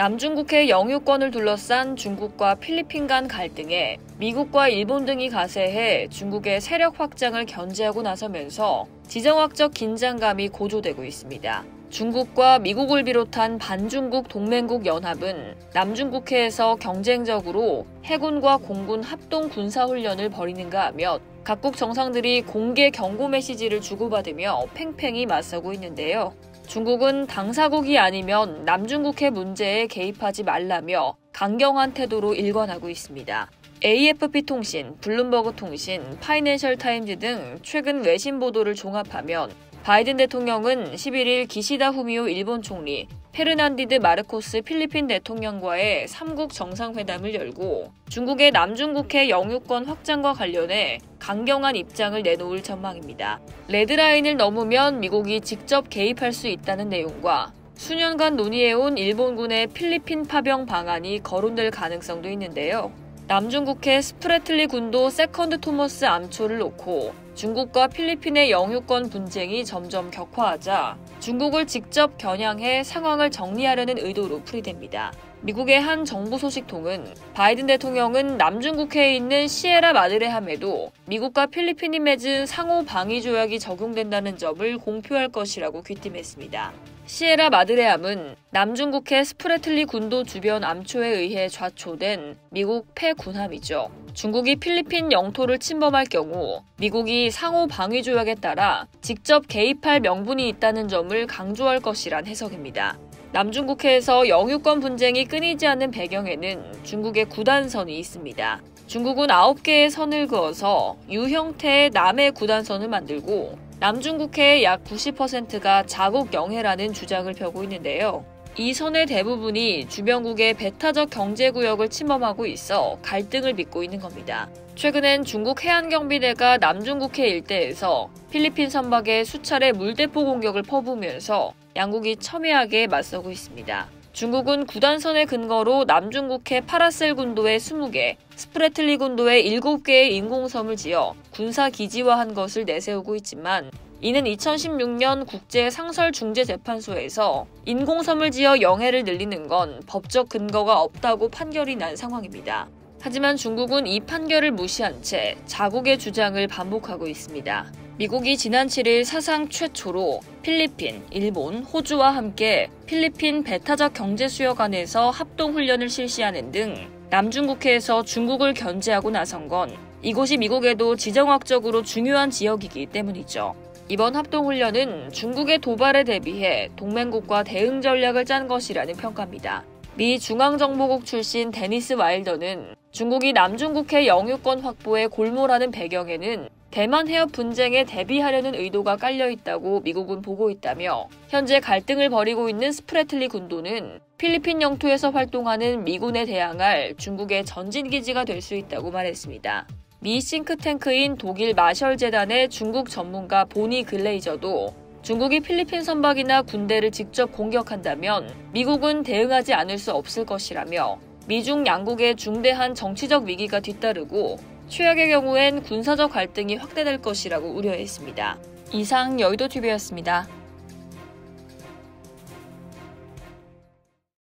남중국해 영유권을 둘러싼 중국과 필리핀 간 갈등에 미국과 일본 등이 가세해 중국의 세력 확장을 견제하고 나서면서 지정학적 긴장감이 고조되고 있습니다. 중국과 미국을 비롯한 반중국 동맹국 연합은 남중국해에서 경쟁적으로 해군과 공군 합동 군사훈련을 벌이는가 하며 각국 정상들이 공개 경고 메시지를 주고받으며 팽팽히 맞서고 있는데요. 중국은 당사국이 아니면 남중국해 문제에 개입하지 말라며 강경한 태도로 일관하고 있습니다. AFP 통신, 블룸버그 통신, 파이낸셜 타임즈 등 최근 외신 보도를 종합하면 바이든 대통령은 11일 기시다 후미오 일본 총리, 페르난디드 마르코스 필리핀 대통령과의 3국 정상회담을 열고 중국의 남중국해 영유권 확장과 관련해 강경한 입장을 내놓을 전망입니다. 레드라인을 넘으면 미국이 직접 개입할 수 있다는 내용과 수년간 논의해온 일본군의 필리핀 파병 방안이 거론될 가능성도 있는데요. 남중국해 스프래틀리 군도 세컨드 토머스 암초를 놓고 중국과 필리핀의 영유권 분쟁이 점점 격화하자 중국을 직접 겨냥해 상황을 정리하려는 의도로 풀이됩니다. 미국의 한 정부 소식통은 바이든 대통령은 남중국해에 있는 시에라 마드레함에도 미국과 필리핀이 맺은 상호 방위 조약이 적용된다는 점을 공표할 것이라고 귀띔했습니다. 시에라 마드레함은 남중국해 스프래틀리 군도 주변 암초에 의해 좌초된 미국 폐군함이죠. 중국이 필리핀 영토를 침범할 경우 미국이 상호 방위 조약에 따라 직접 개입할 명분이 있다는 점을 강조할 것이란 해석입니다. 남중국해에서 영유권 분쟁이 끊이지 않는 배경에는 중국의 구단선이 있습니다. 중국은 9개의 선을 그어서 U 형태의 남해 구단선을 만들고 남중국해의 약 90%가 자국 영해라는 주장을 펴고 있는데요. 이 선의 대부분이 주변국의 배타적 경제구역을 침범하고 있어 갈등을 빚고 있는 겁니다. 최근엔 중국 해안경비대가 남중국해 일대에서 필리핀 선박에 수차례 물대포 공격을 퍼부으면서 양국이 첨예하게 맞서고 있습니다. 중국은 구단선의 근거로 남중국해 파라셀 군도에 20개, 스프래틀리 군도에 7개의 인공섬을 지어 군사기지화한 것을 내세우고 있지만 이는 2016년 국제상설중재재판소에서 인공섬을 지어 영해를 늘리는 건 법적 근거가 없다고 판결이 난 상황입니다. 하지만 중국은 이 판결을 무시한 채 자국의 주장을 반복하고 있습니다. 미국이 지난 7일 사상 최초로 필리핀, 일본, 호주와 함께 필리핀 배타적 경제수역안에서 합동훈련을 실시하는 등 남중국해에서 중국을 견제하고 나선 건 이곳이 미국에도 지정학적으로 중요한 지역이기 때문이죠. 이번 합동훈련은 중국의 도발에 대비해 동맹국과 대응 전략을 짠 것이라는 평가입니다. 미 중앙정보국 출신 데니스 와일더는 중국이 남중국해 영유권 확보에 골몰하는 배경에는 대만 해협 분쟁에 대비하려는 의도가 깔려있다고 미국은 보고 있다며 현재 갈등을 벌이고 있는 스프래틀리 군도는 필리핀 영토에서 활동하는 미군에 대항할 중국의 전진기지가 될 수 있다고 말했습니다. 미 싱크탱크인 독일 마셜 재단의 중국 전문가 보니 글레이저도 중국이 필리핀 선박이나 군대를 직접 공격한다면 미국은 대응하지 않을 수 없을 것이라며 미중 양국의 중대한 정치적 위기가 뒤따르고 최악의 경우엔 군사적 갈등이 확대될 것이라고 우려했습니다. 이상 여의도TV였습니다.